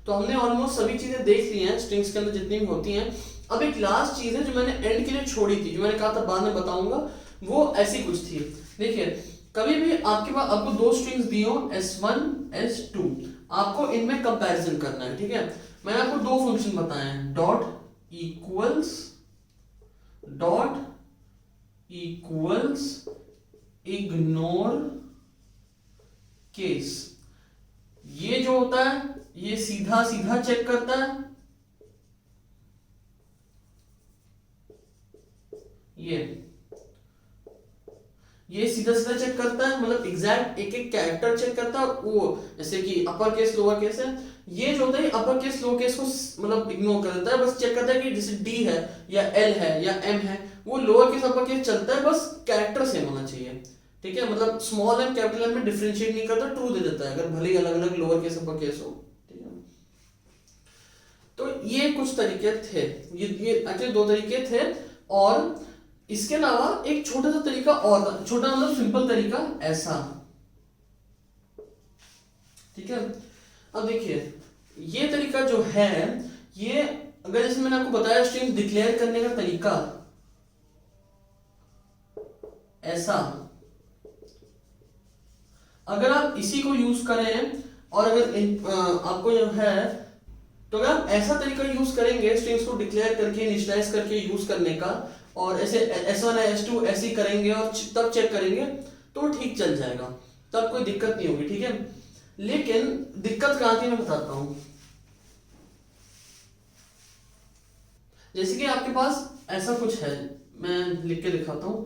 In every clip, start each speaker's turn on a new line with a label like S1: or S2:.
S1: तो हमने ऑलमोस्ट सभी चीजें देख ली हैं स्ट्रिंग्स के अंदर जितनी भी होती हैं। अब एक लास्ट चीज है जो मैंने एंड के लिए छोड़ी थी, जो मैंने कहा था बाद में बताऊंगा, वो ऐसी कुछ थी। देखिए कभी भी आपके पास आपको दो स्ट्रिंग्स दी हो S1 S2, आपको इनमें कंपैरिजन करना है, ठीक है। मैंने आपको दो फंक्शन बताए हैं, डॉट इक्वल्स इग्नोर केस। ये जो होता है ये सीधा सीधा चेक करता है, ये सीधा सीधा चेक करता है, मतलब एग्जैक्ट एक एक कैरेक्टर चेक करता है। वो जैसे कि अपर केस लोअर केस है, ये जो होता है अपर केस लोअर केस को मतलब इग्नोर कर देता है, बस चेक करता है कि जैसे डी है या एल है या एम है, वो लोअर केस अपर केस चलता है, बस कैरेक्टर सेम होना चाहिए, ठीक है। मतलब स्मॉल एम कैपिटल एम में डिफरेंशिएट नहीं करता, ट्रू दे देता है अगर भले ही अलग अलग लोअर केस अपर केस हो, ठीक है। तो ये कुछ तरीके थे, ये एक्चुअली दो तरीके थे। और इसके अलावा एक छोटा सा तरीका और, छोटा मतलब सिंपल तरीका ऐसा, ठीक है। अब देखिए ये तरीका जो है, ये अगर जैसे मैंने आपको बताया स्ट्रिंग डिक्लेयर करने का तरीका ऐसा, अगर आप इसी को यूज करें और अगर आपको जो है, तो अगर आप ऐसा तरीका यूज करेंगे स्ट्रिंग्स को डिक्लेयर करके इनिशियलाइज करके यूज करने का, और ऐसे S1 S2 ऐसे ही करेंगे और तब चेक करेंगे, तो ठीक चल जाएगा, तब कोई दिक्कत नहीं होगी, ठीक है। लेकिन दिक्कत कहां थी मैं बताता हूं। जैसे कि आपके पास ऐसा कुछ है, मैं लिख के दिखाता हूं,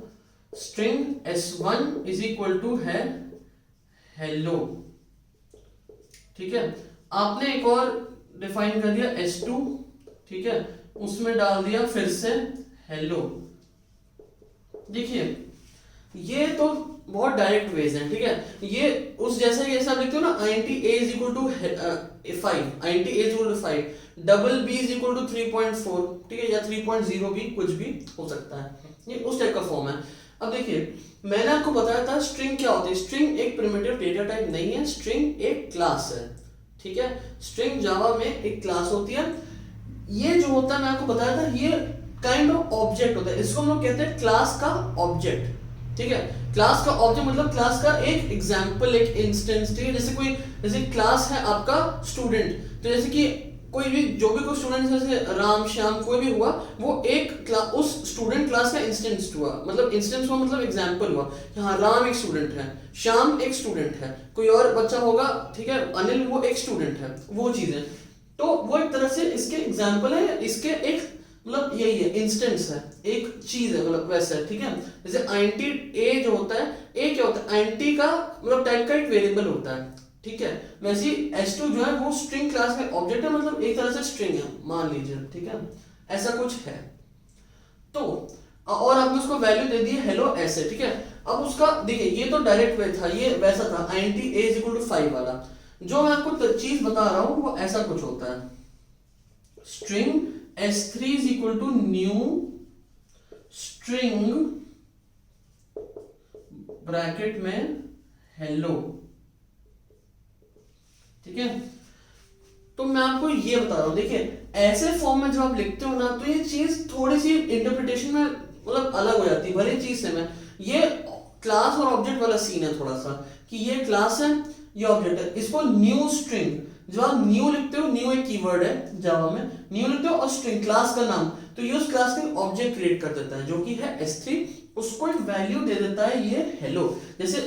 S1: string S1 is equal to है हेलो, ठीक है। आपने एक और डिफाइन कर दिया S2, ठीक है, उसमें डाल दिया फिर से हेलो। देखिए ये तो बहुत डायरेक्ट वेज है, ठीक है। ये उस जैसा ही आप लिखते हो ना, int a is equal to 5, int a is equal to 5, double b is equal to 3.4, ठीक है, या 3.0 भी कुछ भी हो सकता है, ये उस टाइप का फॉर्म है। अब देखिए मैंने आपको बताया था स्ट्रिंग क्या होती है, स्ट्रिंग एक प्रिमिटिव डेटा टाइप नहीं है, स्ट्रिंग एक क्लास है, ठीक है। स्ट्रिंग जावा में एक क्लास होती है। ये जो होता है मैं आपको बताया था, ये काइंड ऑफ ऑब्जेक्ट होता है, इसको हम लोग कहते हैं क्लास का ऑब्जेक्ट, ठीक है। क्लास का ऑब्जेक्ट मतलब क्लास का एक एग्जांपल, एक इंस्टेंस, ठीक है। जैसे क्लास है आपका स्टूडेंट, तो जैसे कि कोई भी जो भी कोई स्टूडेंट जैसे राम श्याम कोई भी हुआ, वो एक उस स्टूडेंट क्लास का इंस्टेंस हुआ, मतलब इंस्टेंस हुआ मतलब एग्जांपल हुआ कि हाँ राम एक स्टूडेंट है, श्याम एक स्टूडेंट है, कोई और बच्चा होगा, ठीक है, अनिल वो एक स्टूडेंट है, वो चीज है। तो वो एक तरह से इसके एग्जांपल है, इसके एक मतलब यही है, इंस्टेंस है, एक चीज है, मतलब वैसा है, ठीक है। जैसे int a जो होता है, a क्या होता है, int का मतलब टाइप का एक वेरिएबल होता है, ठीक है। वैसे S2 जो है वो स्ट्रिंग क्लास का ऑब्जेक्ट है, मतलब एक तरह से स्ट्रिंग है मान लीजिए, ठीक है, ऐसा कुछ है। तो और आपने उसको वैल्यू दे दी हेलो ऐसे, ठीक है। अब उसका देखिए ये तो डायरेक्ट वे था, ये वैसा था int a is equal to 5 वाला। जो मैं आपको चीज बता रहा हूं वो ऐसा कुछ होता है, string S3 is equal to new string bracket में हेलो, ठीक है। तो मैं आपको ये बता रहा हूं, देखिए ऐसे फॉर्म में जब आप लिखते हो ना, तो ये चीज थोड़ी सी इंटरप्रिटेशन में मतलब अलग हो जाती है, भले चीज से मैं ये क्लास और ऑब्जेक्ट वाला सीन है थोड़ा सा, कि ये क्लास है ये ऑब्जेक्ट है, इसको न्यू स्ट्रिंग, जब आप न्यू लिखते हो, न्यू एक कीवर्ड है जावा में, न्यू लिखते हो और स्ट्रिंग क्लास का नाम, तो ये उस क्लास का ऑब्जेक्ट क्रिएट कर देता है जो कि है S3, उसको एक वैल्यू दे देता है ये हेलो। जैसे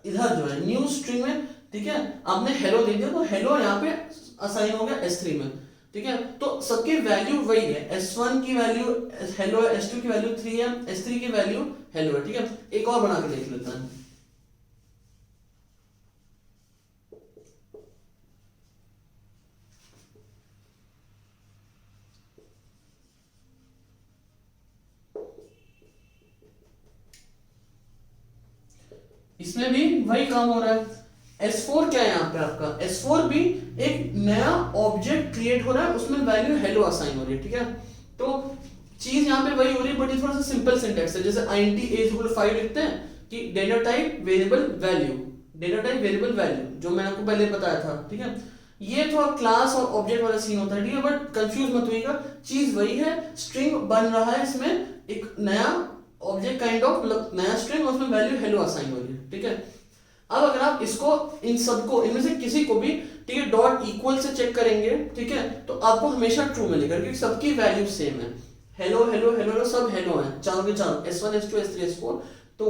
S1: इधर जो है न्यू स्ट्रिंग में, ठीक है, आपने हेलो दे दिया तो हेलो यहाँ पे असाइन हो गया S3 में, ठीक है। तो सबकी वैल्यू वही है, S1 की वैल्यू हेलो है, S2 की वैल्यू 3 है, S3 की वैल्यू हेलो है, ठीक है। एक और बना के देख लेते हैं, इसमें भी वही काम हो रहा है। S4 क्या है यहाँ पे आपका, S4 भी एक नया ऑब्जेक्ट क्रिएट हो रहा है, उसमें वैल्यू हेलो असाइन हो रही है, ठीक है। तो चीज यहाँ पे वही हो रही है, बट ये थोड़ा सा सिंपल सिंटेक्स है। जैसे int a is equal to 5 लिखते हैं कि data type variable value, data type variable value, जो मैंने आपको पहले बताया था, ठीक है। ये थोड़ा क्लास और ऑब्जेक्ट वाला सीन होता है, ठीक है, बट कंफ्यूज मत होइएगा, चीज वही है, स्ट्रिंग बन रहा है, इसमें एक नया ऑब्जेक्ट काइंड ऑफ, मतलब नया स्ट्रिंग, उसमें वैल्यू हेलो असाइन हो रही है, ठीक है। अब अगर आप इसको इन सबको इनमें से किसी को भी, ठीक है, डॉट इक्वल से चेक करेंगे, ठीक है, तो आपको हमेशा ट्रू मिलेगा क्योंकि सबकी वैल्यू सेम है। हेलो हेलो हेलो सब हेलो है, चारों के चारों S1 S2 S3 S4। तो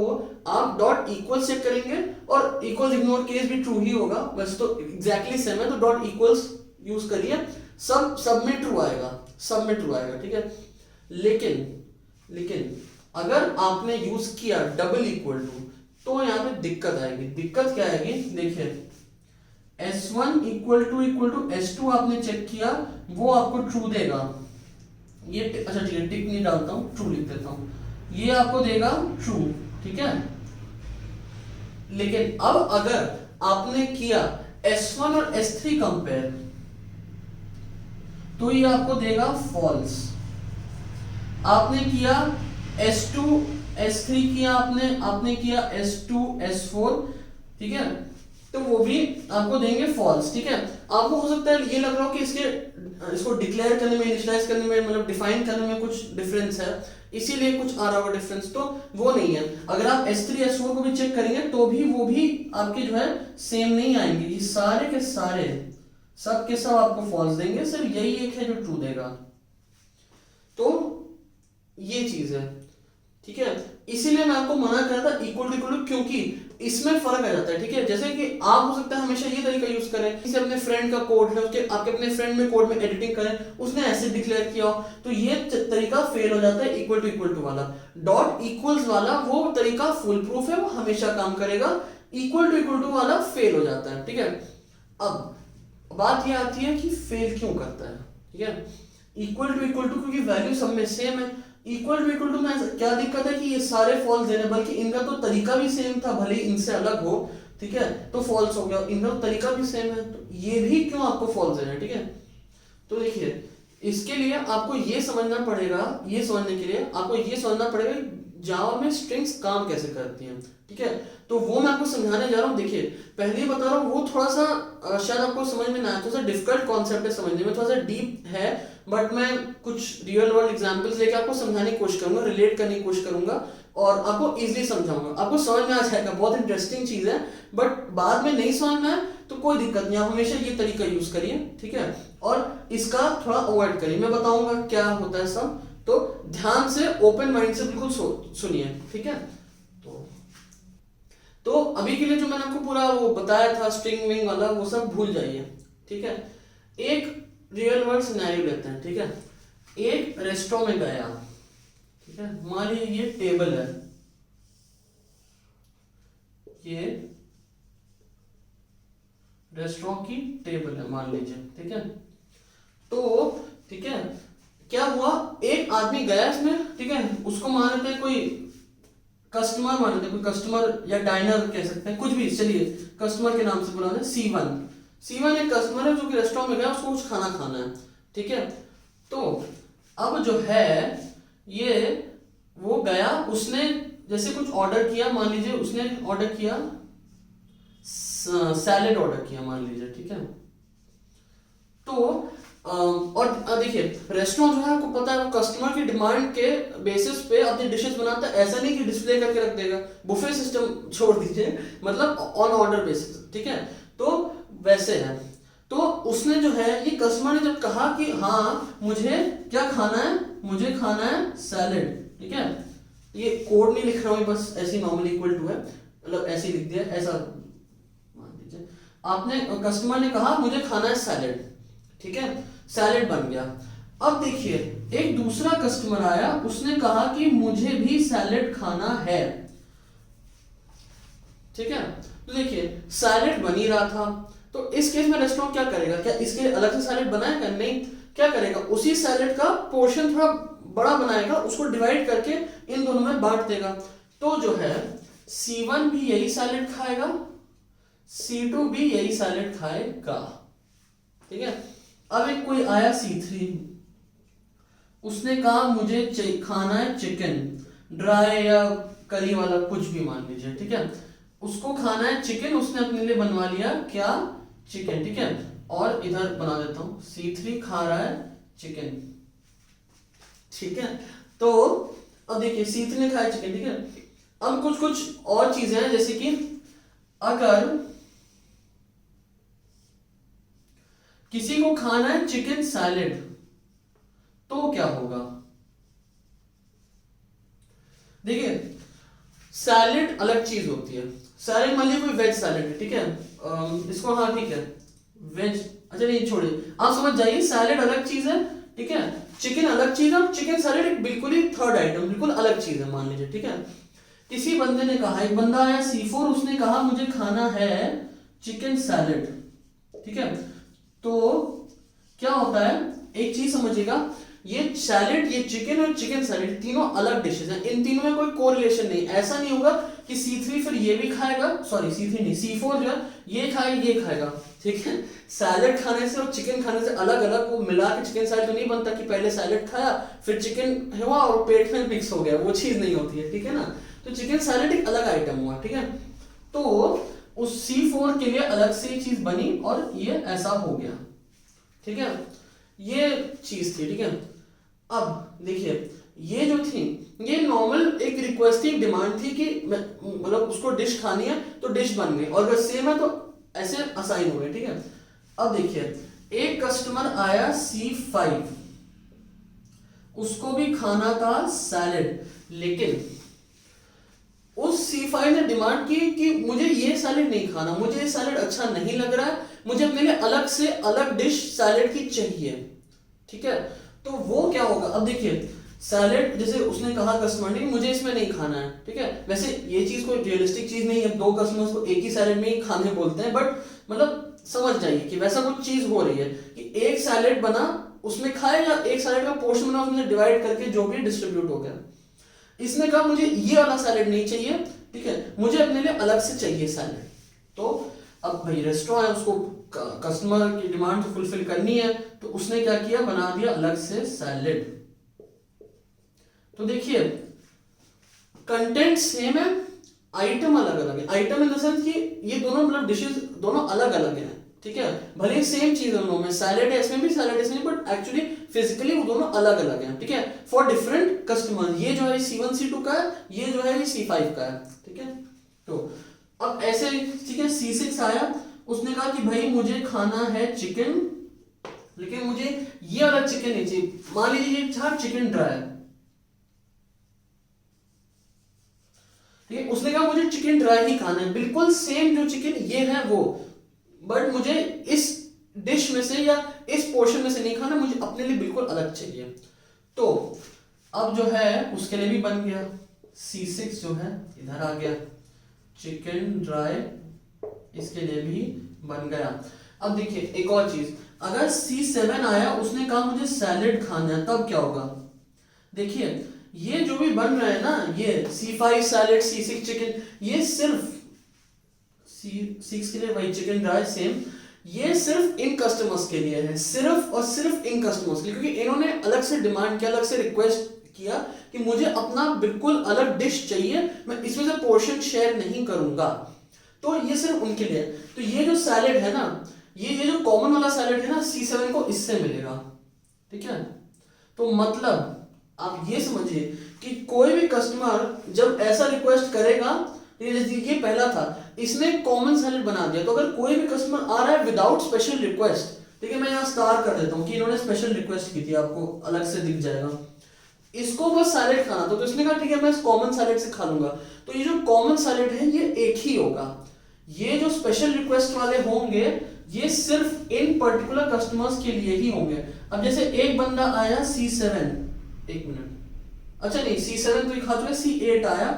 S1: आप डॉट इक्वल चेक करेंगे और इक्वल्स इग्नोर केस भी ट्रू ही होगा, वैसे तो एग्जैक्टली सेम है, तो डॉट इक्वल्स यूज करिए, सब में ट्रू आएगा, सब में ट्रू आएगा, ठीक है। लेकिन अगर आपने यूज किया डबल इक्वल टू, तो यहाँ पे दिक्कत आएगी। दिक्कत क्या आएगी, देखिए S1 इक्वल टू S2 आपने चेक किया, वो आपको ट्रू देगा, ये अच्छा ठीक है, टिक नहीं डालता हूँ, ट्रू लिख देता हूँ, ये आपको देगा ट्रू, ठीक है। लेकिन अब अगर आपने किया S1 और S3 कंपेयर, तो ये आपको देगा फॉल्स। आपने किया S2 S3 किया, आपने किया S2 S4, ठीक है, तो वो भी आपको देंगे फॉल्स, ठीक है। आपको हो सकता है ये लग रहा हो कि इसको डिक्लेयर करने में, इनिशियलाइज करने में, मतलब डिफाइन करने में कुछ डिफरेंस है, इसीलिए कुछ आ रहा होगा डिफरेंस, तो वो नहीं है। अगर आप S3 S4 को भी चेक करेंगे तो भी वो भी आपके जो है सेम नहीं आएंगे, ये सारे के सारे सब के सब आपको फॉल्स देंगे, सिर्फ यही एक है जो ट्रू देगा। तो ये चीज है, ठीक है, इसीलिए मैं आपको मना कर रहा था इक्वल टू, क्योंकि इसमें फर्क आ जाता है, ठीक है। जैसे कि आप हो सकता है हमेशा ये तरीका यूज करें, किसी अपने फ्रेंड का कोड है, उसके आपके अपने फ्रेंड में कोड में एडिटिंग करें, उसने ऐसे डिक्लेयर किया हो, तो ये तरीका फेल हो जाता है इक्वल टू वाला। डॉट इक्वल्स वाला वो तरीका फुल प्रूफ है, वो हमेशा काम करेगा, इक्वल टू वाला फेल हो जाता है, ठीक है। अब बात ये आती है कि फेल क्यों करता है, ठीक है। इक्वल टू क्योंकि वैल्यू सब में सेम है, इक्वल टू में क्या दिक्कत है कि ये सारे फॉल्स देने, बल्कि इनका तो तरीका भी सेम था, भले ही इनसे अलग हो, ठीक है, तो फॉल्स हो गया, इनका तो तरीका भी सेम है, तो ये भी क्यों आपको फॉल्स देना है, ठीक है। तो देखिए इसके लिए आपको ये समझना पड़ेगा, ये समझने के लिए आपको ये समझना पड़ेगा जावा में स्ट्रिंग्स काम कैसे करती हैं, ठीक है। तो वो मैं आपको समझाने जा रहा हूँ। देखिए पहले ही बता रहा हूँ, वो थोड़ा सा शायद आपको समझ में ना आए, थोड़ा सा डिफिकल्ट कॉन्सेप्ट है समझने में, थोड़ा सा डीप है, बट मैं कुछ रियल वर्ल्ड एग्जांपल्स लेके आपको समझाने की कोशिश करूंगा, रिलेट करने की कोशिश करूंगा और आपको इजीली समझाऊंगा, आपको समझ में आ जाएगा। बहुत इंटरेस्टिंग चीज है, बट बाद में नहीं समझ में आए तो कोई दिक्कत नहीं, आप हमेशा ये तरीका यूज करिए, ठीक है, और इसका थोड़ा अवॉइड करिए। मैं बताऊंगा क्या होता है सब, तो ध्यान से ओपन माइंड से बिल्कुल सुनिए, ठीक है। तो अभी के लिए जो मैंने आपको पूरा वो बताया था स्ट्रिंग विंग वाला, वो सब भूल जाइए, ठीक है। एक रियल वर्ल्ड सिनेरियो लेते हैं, ठीक है। एक रेस्टोरेंट में गया, ठीक है, मान लीजिए ये टेबल है, ये रेस्टोरेंट की टेबल है मान लीजिए, ठीक है। तो ठीक है, क्या हुआ, एक आदमी गया इसमें, ठीक है, उसको मान लेते हैं कोई कस्टमर, मान लेते हैं कोई कस्टमर या डाइनर कह सकते हैं, कुछ भी, चलिए कस्टमर के नाम से बुलाते हैं C1 एक कस्टमर है जो कि रेस्टोरेंट में गया, उसको कुछ खाना खाना है, ठीक है। तो अब जो है ये वो गया, उसने जैसे कुछ ऑर्डर किया, मान लीजिए उसने ऑर्डर किया सैलेड ऑर्डर किया मान लीजिए, ठीक है। तो और देखिए रेस्टोरेंट जो है आपको पता है वो कस्टमर की डिमांड के बेसिस पे अपनी डिशेस बनाता है, ऐसा नहीं कि डिस्प्ले करके रख देगा, बुफे सिस्टम छोड़ दीजिए, मतलब ऑन ऑर्डर बेसिस, ठीक है। तो वैसे है, तो उसने जो है ये कस्टमर ने जब कहा कि हाँ मुझे क्या खाना है, मुझे खाना है सैलेड, ठीक है। ये कोड नहीं लिख रहा हूँ, बस ऐसे नॉर्मली इक्वल टू है, मतलब ऐसे लिख दिया, ऐसा मान लीजिए आपने, कस्टमर ने कहा मुझे खाना है सैलेड, ठीक है, सैलेड बन गया। अब देखिए एक दूसरा कस्टमर आया, उसने कहा कि मुझे भी सैलेड खाना है, ठीक है। तो देखिए सैलेड बन ही रहा था, तो इस केस में रेस्टोरेंट क्या करेगा, क्या इसके लिए अलग से सैलेड बनाएगा, नहीं, क्या करेगा उसी सैलेड का पोर्शन थोड़ा बड़ा बनाएगा, उसको डिवाइड करके इन दोनों में बांट देगा। तो जो है C1 भी यही सैलेड खाएगा, C2 भी यही सैलेड खाएगा, ठीक है। अब एक कोई आया C3, उसने कहा मुझे खाना है चिकन ड्राई या करी वाला कुछ भी मान लीजिए, ठीक है, उसको खाना है चिकन, उसने अपने लिए बनवा लिया क्या, चिकन, ठीक है। और इधर बना देता हूं C3 खा रहा है चिकन, ठीक है। तो अब देखिए C3 ने खाया चिकन, ठीक है। अब कुछ कुछ और चीजें हैं, जैसे कि अगर किसी को खाना है चिकन सैलेड तो क्या होगा। देखिए सैलेड अलग चीज होती है, सैलेड मान लीजिए कोई वेज सैलेड है, ठीक है। इसको हाँ ठीक है वेज, अच्छा नहीं छोड़िए, आप समझ जाइए सैलेड अलग चीज है, ठीक है। चिकन अलग चीज है, चिकन सैलेड एक बिल्कुल ही थर्ड आइटम, बिल्कुल अलग चीज है मान लीजिए, ठीक है। किसी बंदे ने कहा, एक बंदा आया C4, उसने कहा मुझे खाना है चिकन सैलेड, ठीक है। तो क्या होता है, एक चीज समझिएगा, ये सैलेड, ये चिकन और चिकन सैलेड तीनों अलग डिशेज हैं, इन तीनों में कोई कोरिलेशन नहीं। ऐसा नहीं होगा कि C3 फिर ये भी खाएगा, सॉरी C3 नहीं C4 जो है ये खाएगा ये खाएगा, ठीक है। सैलेड खाने से और चिकन खाने से अलग अलग वो मिला के चिकन सैलेड तो नहीं बनता कि पहले सैलेड खाया फिर चिकन हुआ और पेट में मिक्स हो गया, वो चीज नहीं होती है, ठीक है ना। तो चिकन सैलेड एक अलग आइटम हुआ, ठीक है। तो उस C4 के लिए अलग से चीज बनी और ये ऐसा हो गया, ठीक है। ये चीज थी, ठीक है। अब देखिए ये जो थी ये नॉर्मल एक रिक्वेस्ट थी, डिमांड थी कि मतलब उसको डिश खानी है तो डिश बन गई, और अगर सेम है तो ऐसे असाइन हो गए, ठीक है। अब देखिए एक कस्टमर आया C5, उसको भी खाना था सैलेड, लेकिन उस C5 ने डिमांड की कि मुझे ये सैलेड नहीं खाना, मुझे ये सैलेड अच्छा नहीं लग रहा है, मुझे अपने लिए अलग से अलग डिश सैलेड की चाहिए, ठीक है। तो वो क्या होगा, अब देखिए सैलेड जैसे उसने कहा कस्टमर ने मुझे इसमें नहीं खाना है, ठीक है। वैसे ये चीज कोई रियलिस्टिक चीज नहीं है, दो कस्टमर्स को एक ही सैलेड में ही खाने बोलते हैं, बट मतलब समझ जाइए कि वैसा कुछ चीज हो रही है कि एक सैलेड बना उसमें खाएगा, एक सैलेड का पोर्शन बना उसमें डिवाइड करके जो भी डिस्ट्रीब्यूट हो गया। इसने कहा मुझे ये वाला सैलेड नहीं चाहिए, ठीक है, मुझे अपने लिए अलग से चाहिए सैलेड। तो अब भाई रेस्टोरेंट है, उसको कस्टमर की डिमांड तो फुलफिल करनी है, तो उसने क्या किया, बना दिया अलग से सैलेड। तो देखिए कंटेंट सेम है, आइटम अलग अलग है, आइटम इन द सेंस कि ये दोनों मतलब डिशेस दोनों अलग अलग हैं, ठीक है। भले ही सेम चीज है दोनों में, सैलेड है इसमें भी सैलेड इसमें, बट एक्चुअली फिजिकली वो दोनों अलग अलग हैं, ठीक है, फॉर डिफरेंट कस्टमर। ये जो है C1 C2 का है, ये जो है C5 का है, ठीक है। तो अब ऐसे, ठीक है, C6 आया, उसने कहा कि भाई मुझे खाना है चिकन, लेकिन मुझे ये वाला चिकन नहीं चाहिए, मान लीजिए ये था चिकन ड्राई, ठीक है। उसने कहा मुझे चिकन ड्राई ही खाना है, बिल्कुल सेम जो चिकन ये है वो, बट मुझे इस डिश में से या इस पोर्शन में से नहीं खाना, मुझे अपने लिए बिल्कुल अलग चाहिए। तो अब जो है उसके लिए भी बन गया, C6 जो है इधर आ गया, चिकन ड्राई इसके लिए भी बन गया। अब देखिए एक और चीज, अगर C7 आया, उसने कहा मुझे सैलेड खाना है, तब क्या होगा। देखिए ये जो भी बन रहा है ना, ये C5 सैलेड, C6 चिकन, ये सिर्फ C6 के लिए वही चिकन ड्राई सेम, ये सिर्फ इन कस्टमर्स के लिए है, सिर्फ और सिर्फ इन कस्टमर्स के लिए, क्योंकि इन्होंने अलग से डिमांड किया, अलग से रिक्वेस्ट किया कि मुझे अपना बिल्कुल अलग डिश चाहिए, मैं इसमें से पोर्शन शेयर नहीं करूंगा, तो ये सिर्फ उनके लिए। तो ये जो सैलेड है ना, ये जो कॉमन वाला सैलेड है ना, C7 को इससे मिलेगा, ठीक है। तो मतलब आप ये समझिए कि कोई भी कस्टमर जब ऐसा रिक्वेस्ट करेगा, ये पहला था, इसने कॉमन सैलेड बना दिया, तो अगर कोई भी कस्टमर आ रहा है विदाउट स्पेशल रिक्वेस्ट, ठीक है, मैं यहाँ स्टार कर देता हूँ कि इन्होंने स्पेशल रिक्वेस्ट की थी, आपको अलग से दिख जाएगा, इसको बस सैलेड खाना था, तो इसने कहा ठीक है मैं इस कॉमन सैलेड से खा लूंगा, तो ये जो कॉमन सैलेड है ये एक ही होगा। ये जो स्पेशल रिक्वेस्ट वाले होंगे ये सिर्फ इन पर्टिकुलर कस्टमर्स के लिए ही होंगे। अब जैसे एक बंदा आया C7, एक मिनट, अच्छा नहीं C7 तो खा चुका, C8 आया,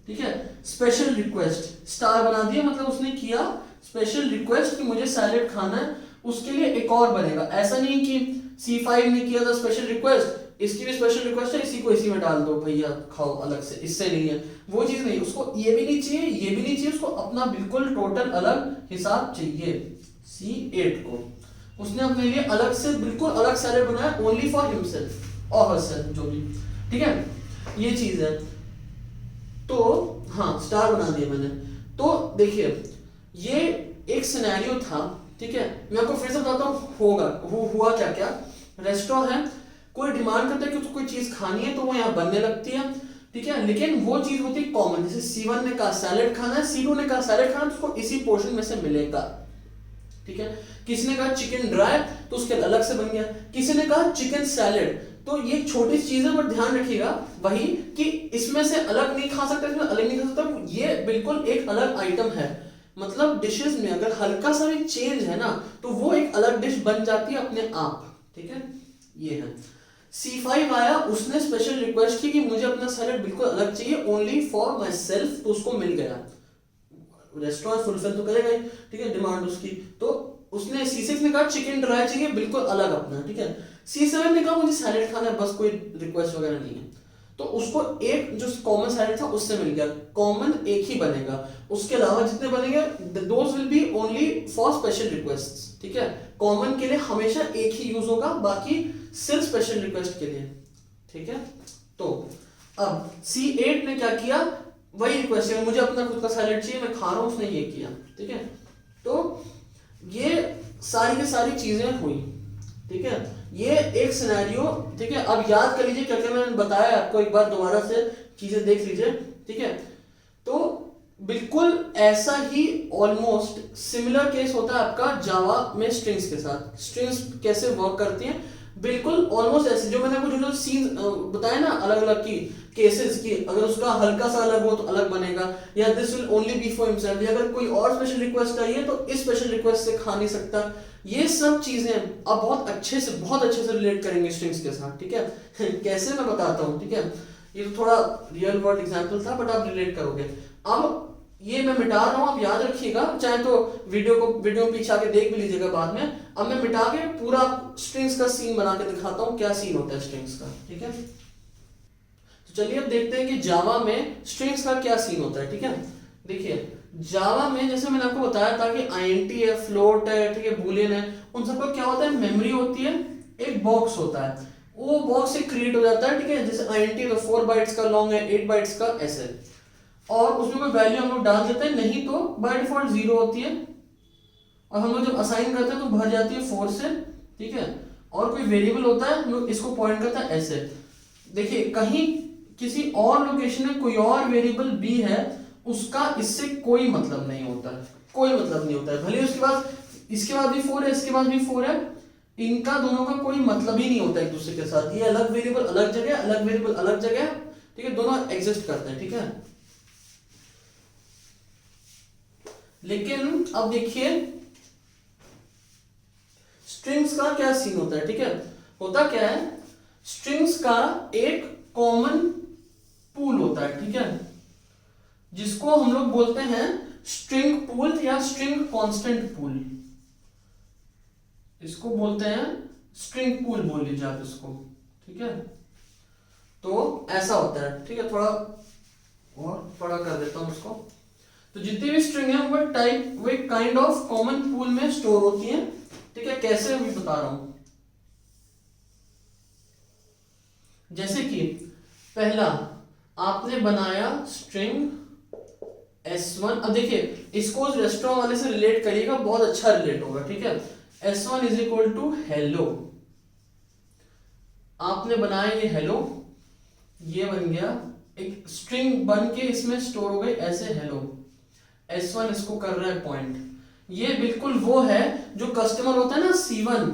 S1: ठीक है, स्पेशल रिक्वेस्ट स्टार बना दिया, मतलब उसने किया स्पेशल रिक्वेस्ट कि मुझे सैलेड खाना है, उसके लिए एक और बनेगा। ऐसा नहीं कि C5 ने किया था स्पेशल रिक्वेस्ट, इसकी भी स्पेशल रिक्वेस्ट है, इसी को इसी में डाल दो भैया खाओ अलग से, इससे नहीं है, वो चीज नहीं, उसको ये भी नहीं चाहिए ये भी नहीं चाहिए, उसको अपना बिल्कुल टोटल अलग हिसाब चाहिए। C8 को उसने अपने लिए अलग से बिल्कुल अलग सैलेड बनाया, ओनली फॉर हिमसेल्फ और हरसेल्फ जो भी, ठीक है, ये चीज है। तो हाँ स्टार बना दिया मैंने। तो देखिए ये एक सिनेरियो था, ठीक है, मैं आपको फिर से बताता हूँ हुआ क्या क्या। रेस्टोरेंट है, कोई डिमांड करता है कि उसको कोई चीज खानी है तो वो यहाँ बनने लगती है, ठीक है, लेकिन वो चीज होती है कॉमन। जैसे C1 ने कहा सैलेड खाना है, C2 ने कहा सैलेड खाना है, तो उसको इसी पोर्शन में से मिलेगा, ठीक है। किसी ने कहा चिकन ड्राई तो उसके अलग से बन गया, किसी ने कहा चिकन सैलेड, तो ये छोटी चीज है, पर ध्यान रखिएगा वही कि इसमें से अलग नहीं खा सकता, इसमें अलग नहीं खा सकता, ये बिल्कुल एक अलग आइटम है। मतलब डिशेस में अगर हल्का सा भी चेंज है ना तो वो एक अलग डिश बन जाती है अपने आप, ठीक है। ये है C5 आया, उसने स्पेशल रिक्वेस्ट की कि मुझे अपना सैलेड बिल्कुल अलग चाहिए, ओनली फॉर माई सेल्फ, तो उसको मिल गया। रेस्टोरेंट फुलफिल तो करेगा ही, ठीक है, डिमांड उसकी। तो उसने C6 ने कहा चिकन ड्राई चाहिए बिल्कुल अलग अपना, ठीक है। C7 ने कहा मुझे सैलेड खाना है, बस कोई रिक्वेस्ट वगैरह नहीं है, तो उसको एक जो कॉमन सैलेड था उससे मिल गया, कॉमन एक ही बनेगा, उसके अलावा जितने बनेंगे those will be only for special requests, ठीक है। कॉमन के लिए हमेशा एक ही यूज होगा, बाकी सिर्फ स्पेशल रिक्वेस्ट के लिए, ठीक है। तो अब C8 ने क्या किया, वही रिक्वेस्ट है, मुझे अपना खुद का सैलेड चाहिए, मैं खा रहा हूं, उसने ये किया, ठीक है। तो ये सारी की सारी चीजें हुई, ठीक है। ये एक सिनेरियो, ठीक है। अब याद कर लीजिए क्या क्या मैंने बताया आपको, एक बार दोबारा से चीजें देख लीजिए, ठीक है। तो बिल्कुल ऐसा ही ऑलमोस्ट सिमिलर केस होता है आपका जावा में स्ट्रिंग्स के साथ। स्ट्रिंग्स कैसे वर्क करती हैं, बिल्कुल ऑलमोस्ट ऐसे जो मैंने आपको जो सीन बताया ना अलग अलग की केसेस की, अगर उसका हल्का सा अलग हो तो अलग बनेगा, या this will only be for himself, या अगर कोई और स्पेशल रिक्वेस्ट आई है तो इस स्पेशल रिक्वेस्ट से खा नहीं सकता। ये सब चीजें आप बहुत अच्छे से रिलेट करेंगे स्ट्रिंग्स के साथ, ठीक है। कैसे मैं बताता हूँ, ठीक है। ये तो थोड़ा रियल वर्ल्ड एग्जांपल था, बट आप रिलेट करोगे। अब ये मैं मिटा रहा हूं, आप याद रखिएगा, चाहे तो वीडियो पीछे आके देख भी लीजिएगा बाद में। अब मैं मिटा के पूरा स्ट्रिंग्स का सीन बना के दिखाता हूं, क्या सीन होता है स्ट्रिंग्स का, ठीक है। तो चलिए अब देखते हैं कि जावा में स्ट्रिंग्स का क्या सीन होता है, ठीक है। देखिए जावा में जैसे मैंने आपको बताया था कि INT है, फ्लोट है, ठीक है, बूलियन है, उन सबका क्या होता है, मेमोरी होती है, एक बॉक्स होता है, वो बॉक्स से क्रिएट हो जाता है, ठीक है। जैसे INT तो 4 बाइट्स का लॉन्ग है, 8 बाइट्स का ऐसे, और उसमें कोई वैल्यू हम लोग डाल देते हैं, नहीं तो बाय डिफॉल्ट 0 होती है, और हम लोग जब असाइन करते हैं तो भर जाती है 4 से, ठीक है। और कोई वेरिएबल होता है, हम लोग इसको पॉइंट करता है ऐसे। देखिए कहीं किसी और लोकेशन में कोई और वेरिएबल b है, उसका इससे कोई मतलब नहीं होता है, कोई मतलब नहीं होता है, भले उसके बाद इसके बाद भी 4 है, इसके बाद भी 4 है, इनका दोनों का कोई मतलब ही नहीं होता एक दूसरे के साथ। ये अलग वेरिएबल अलग जगह, अलग वेरिएबल अलग जगह, ठीक है, दोनों एग्जिस्ट करते हैं, ठीक है। लेकिन अब देखिए स्ट्रिंग्स का क्या सीन होता है, ठीक है। होता क्या है, स्ट्रिंग्स का एक कॉमन पूल होता है, ठीक है, जिसको हम लोग बोलते हैं स्ट्रिंग पूल या स्ट्रिंग कांस्टेंट पूल, इसको बोलते हैं स्ट्रिंग पूल बोल लीजिए आप इसको, ठीक है। तो ऐसा होता है, ठीक है, थोड़ा और बड़ा कर देता हूं उसको। तो जितनी भी स्ट्रिंग है वो एक काइंड ऑफ कॉमन पूल में स्टोर होती है, ठीक है। कैसे अभी बता रहा हूं, जैसे कि पहला आपने बनाया स्ट्रिंग S1, अब देखिए इसको रेस्टोरेंट वाले से रिलेट करिएगा, बहुत अच्छा रिलेट होगा, ठीक है। S1 is equal to hello, आपने बनाया ये हेलो, ये बन गया एक स्ट्रिंग बन के इसमें स्टोर हो गई ऐसे हेलो, S1 इसको कर रहा है पॉइंट। ये बिल्कुल वो है जो कस्टमर होता है ना C1,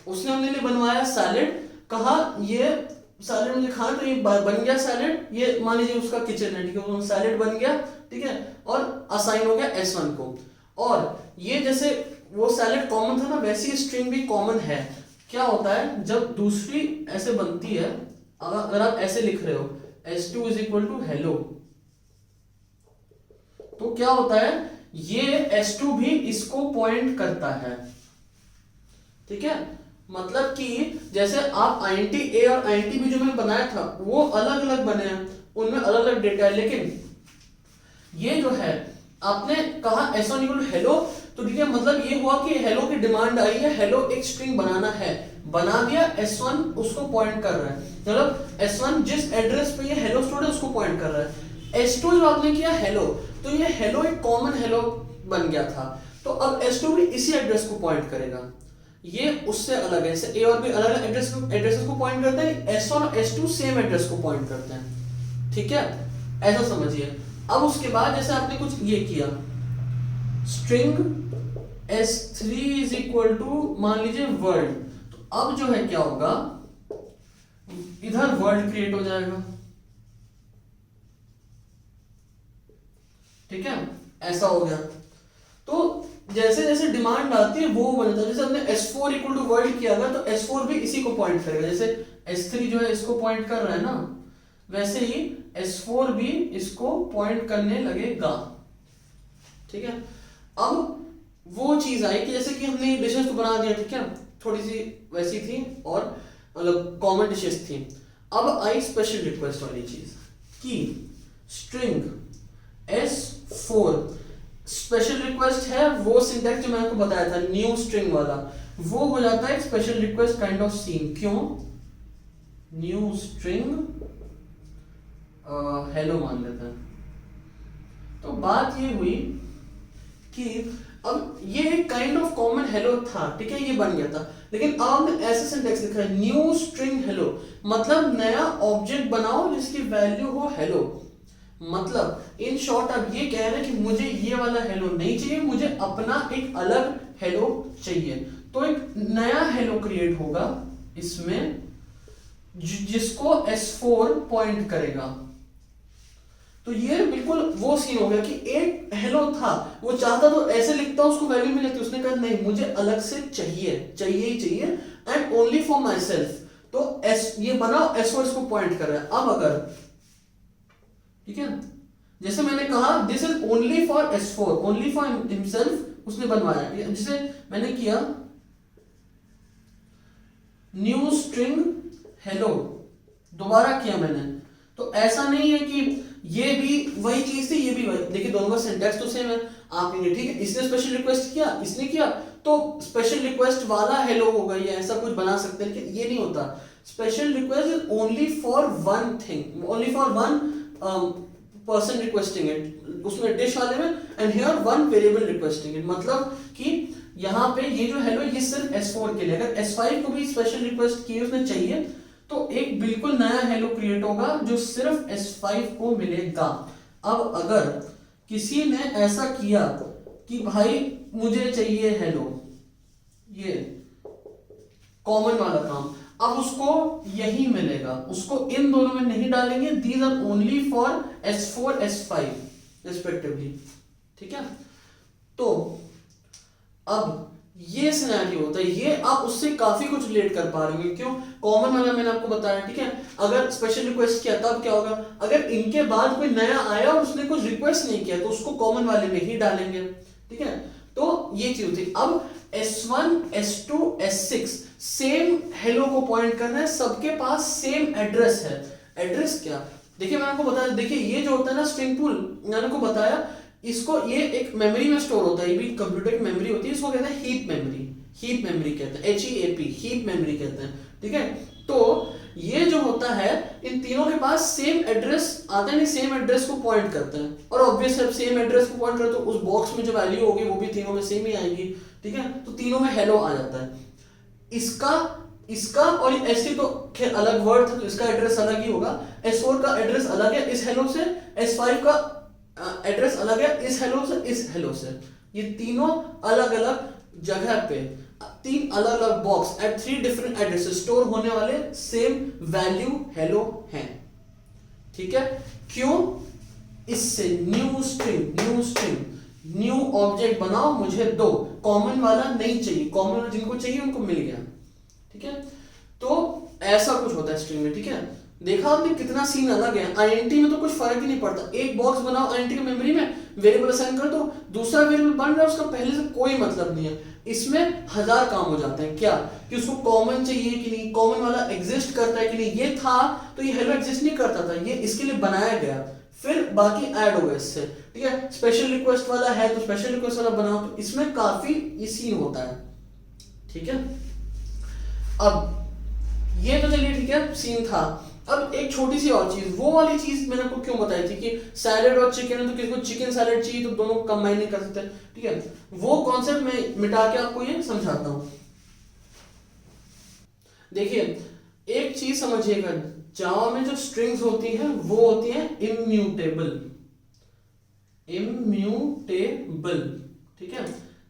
S1: उसने अपने लिए बनवाया सैलेड, कहा ये सैलेड मुझे खाना, तो ये बन गया सैलेड, ये मान लीजिए उसका किचन है, ठीक है, सैलेड बन गया, ठीक है, और असाइन हो गया S1 को। और ये जैसे वो सैलेड कॉमन था ना, वैसी स्ट्रिंग भी कॉमन है। क्या होता है जब दूसरी ऐसे बनती है, अगर आप ऐसे लिख रहे हो S2 is equal to hello, तो क्या होता है ये S2 भी इसको पॉइंट करता है, ठीक है। मतलब कि जैसे आप INT A और INT B जो मैंने बनाया था वो अलग अलग बने हैं, उनमें अलग अलग डेटा है, लेकिन ये जो है आपने कहा S1 इक्वल टू हेलो, तो ठीक है, मतलब ये हुआ कि हेलो की डिमांड आई है, हेलो एक स्ट्रिंग बनाना है, बना दिया, S1 उसको पॉइंट कर रहा है, मतलब S1 जिस एड्रेस पे ये हेलो स्टोर है उसको पॉइंट कर रहा है। S2 जो आपने किया हेलो, तो ये हेलो एक कॉमन हेलो बन गया था, तो अब S2 भी इसी एड्रेस को पॉइंट करेगा, ये उससे अलग है। जैसे A और B अलग अलग एड्रेसेस को पॉइंट करते हैं, S1 और S2 सेम एड्रेस को पॉइंट करते हैं, ठीक है, ऐसा समझिए। अब उसके बाद जैसे आपने कुछ ये किया, string S3 is equal to मान लीजिए वर्ल्ड, तो अब जो है क्या होगा, इधर वर्ल्ड क्रिएट हो जाएगा, ठीक है, ऐसा हो गया। तो जैसे जैसे डिमांड आती है वो बनता है। जैसे हमने S4 इक्वल टू वर्ल्ड किया था, तो S4 भी इसी को पॉइंट करेगा। जैसे S3 जो है इसको पॉइंट कर रहा है ना, वैसे ही S4 भी इसको पॉइंट करने लगेगा, ठीक है। अब वो चीज आई कि जैसे कि हमने डिशेस तो बना दिया, ठीक है, थोड़ी सी वैसी थी और मतलब कॉमन डिशेस थी। अब आई स्पेशल रिक्वेस्ट वाली चीज कि स्ट्रिंग S4 स्पेशल रिक्वेस्ट है, वो सिंटैक्स जो मैंने आपको बताया था न्यू स्ट्रिंग वाला, वो हो जाता है special request kind of scene. क्यों? न्यू स्ट्रिंग हेलो मान लेते हैं। तो बात ये हुई कि अब ये एक काइंड ऑफ कॉमन हेलो था, ठीक है, ये बन गया था, लेकिन अब हमने ऐसे सिंटैक्स लिखा है न्यू स्ट्रिंग हेलो, मतलब नया ऑब्जेक्ट बनाओ जिसकी वैल्यू हो हेलो। मतलब इन शॉर्ट आप ये कह रहे हैं कि मुझे ये वाला हेलो नहीं चाहिए, मुझे अपना एक अलग हेलो चाहिए। तो एक नया हेलो क्रिएट होगा इसमें जिसको S4 पॉइंट करेगा। तो ये बिल्कुल वो सीन हो गया कि एक हेलो था, वो चाहता तो ऐसे लिखता उसको वैल्यू मिल जाती, उसने कहा नहीं मुझे अलग से चाहिए, चाहिए ही चाहिए, and only for my self. तो ये बना S4 इसको पॉइंट कर रहा है। अब अगर, ठीक है, जैसे मैंने कहा this is only for S4, only for himself उसने बनवाया, जिसे मैंने किया न्यू स्ट्रिंग हेलो, दोबारा किया मैंने, तो ऐसा नहीं है कि ये भी वही चीज थी ये भी वही, देखिए दोनों का सिंटैक्स तो सेम है। आप कहेंगे ठीक है इसने स्पेशल रिक्वेस्ट किया इसने किया तो स्पेशल रिक्वेस्ट वाला हेलो होगा, ये ऐसा कुछ बना सकते हैं, लेकिन ये नहीं होता। Special request is only for one thing, only for one person requesting it, उसमें डिश वाले में, and here one variable requesting it. मतलब कि यहाँ पे ये जो हेलो ये सिर्फ S4 के लिए, अगर S5 को भी स्पेशल रिक्वेस्ट की उसने चाहिए तो एक बिल्कुल नया हेलो क्रिएट होगा जो सिर्फ S5 को मिलेगा। अब अगर किसी ने ऐसा किया कि भाई मुझे चाहिए हेलो, ये कॉमन वाला काम, अब उसको यही मिलेगा, उसको इन दोनों में नहीं डालेंगे, these are only for S4 S5 respectively, ठीक है। तो अब ये सिनेरियो होता है, ये आप उससे काफी कुछ रिलेट कर पा रहे हो। क्यों? कॉमन वाला मैंने आपको बताया, ठीक है। अगर स्पेशल रिक्वेस्ट किया तब क्या होगा, अगर इनके बाद कोई नया आया और उसने कुछ रिक्वेस्ट नहीं किया तो उसको कॉमन वाले में ही डालेंगे, ठीक है। तो ये चीज थी। अब S1 S2 S6 same hello को पॉइंट करना है, सबके पास सेम एड्रेस है। एड्रेस क्या, देखिए मैंने आपको बताया, देखिए ये जो होता है ना स्ट्रिंग पूल, मैंने आपको बताया इसको, ये एक मेमोरी में स्टोर होता है, ये भी कंप्यूटर की मेमोरी होती है, इसको कहते हैं हीप मेमोरी, हीप मेमोरी कहते हैं, HEAP, हीप मेमोरी कहते हैं, ठीक है। तो ये जो होता है इन तीनों के पास सेम एड्रेस आता है, नहीं सेम एड्रेस को पॉइंट करते हैं, और ऑब्वियस है सेम एड्रेस को पॉइंट करते तो उस बॉक्स में जो वैल्यू होगी वो भी तीनों में सेम ही आएगी, ठीक है। तो तीनों में हेलो आ जाता है। इसका और S3 तो खैर अलग वर्ड था तो इसका एड्रेस अलग ही होगा, S4 का एड्रेस अलग है इस हेलो से, S5 का एड्रेस अलग है इस हेलो से, इस हेलो से। ये तीनों अलग अलग जगह पे तीन अलग अलग box eight 3 different addresses store होने वाले सेम वैल्यू हेलो हैं, ठीक है। क्यों? इससे न्यू स्ट्रिंग न्यू ऑब्जेक्ट बनाओ, मुझे दो, कॉमन वाला नहीं चाहिए, कॉमन वाला जिनको चाहिए उनको मिल गया, ठीक है। तो ऐसा कुछ होता है स्ट्रिंग में, ठीक है। देखा आपने कितना सीन अलग है। आईएनटी में तो कुछ फर्क ही नहीं पड़ता, एक बॉक्स बनाओ आईएनटी की मेमोरी में, वेरिएबल असाइन कर दो, दूसरा वेरिएबल बन रहा है उसका पहले से कोई मतलब नहीं है। इसमें 1000 काम हो जाते हैं। क्या कि उसको कॉमन चाहिए कि नहीं, कॉमन वाला एग्जिस्ट करता है कि नहीं, ये था तो ये हेलो एग्जिस्ट नहीं करता था, ये इसके लिए बनाया गया, फिर बाकी ऐड हो गया इससे, ठीक है। स्पेशल रिक्वेस्ट वाला है तो स्पेशल रिक्वेस्ट वाला बनाओ, तो इसमें काफी ये सीन होता है, ठीक है। अब ये तो चलिए ठीक है सीन था। अब एक छोटी सी और चीज, वो वाली चीज मैंने आपको क्यों बताई थी कि सैलेड और चिकन है तो किसी को चिकन सैलेड चाहिए तो दोनों कंबाइन नहीं कर सकते, ठीक है, वो कॉन्सेप्ट मैं मिटा के आपको ये समझाता हूं। देखिए एक चीज समझिएगा, जावा में जो स्ट्रिंग्स होती हैं वो होती हैं इम्यूटेबल, इम्यूटेबल, ठीक है।